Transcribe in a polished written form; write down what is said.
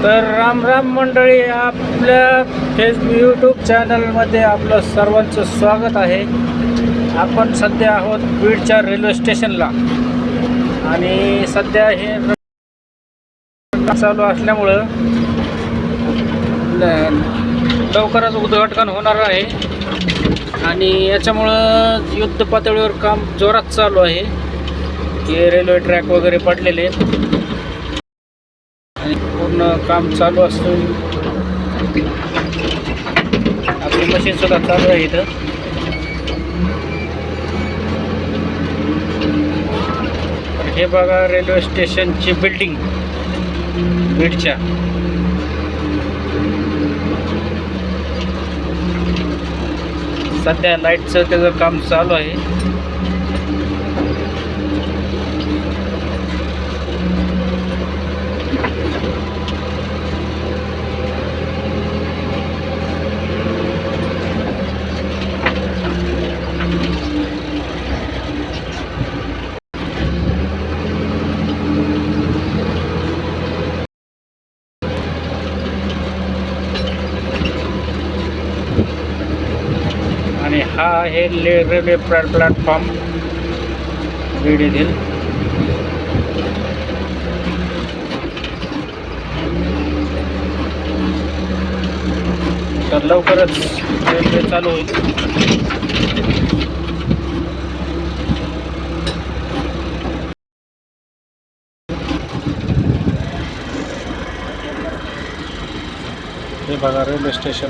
तर राम राम मंडळी, आपल्या फेसबुक यूट्यूब चॅनलमध्ये आपलं सर्वांचं स्वागत आहे. आपण सध्या आहोत बीडच्या रेल्वे स्टेशनला आणि सध्या हे चालू असल्यामुळं लवकरच उद्घाटन होणार आहे आणि याच्यामुळं युद्ध पातळीवर काम जोरात चालू आहे की रेल्वे ट्रॅक वगैरे पडलेले आणि पूर्ण काम चालू असून आपली मशीन सुद्धा चालू आहे इथं. हे बघा रेल्वे स्टेशनची बिल्डिंग बीडच्या. सध्या लाईटचं त्याचं काम चालू आहे. आणि हा आहे रेल्वे प्लॅटफॉर्म बीड येथील. तर लवकरच रेल्वे चालू होईल. हे बघा रेल्वे स्टेशन.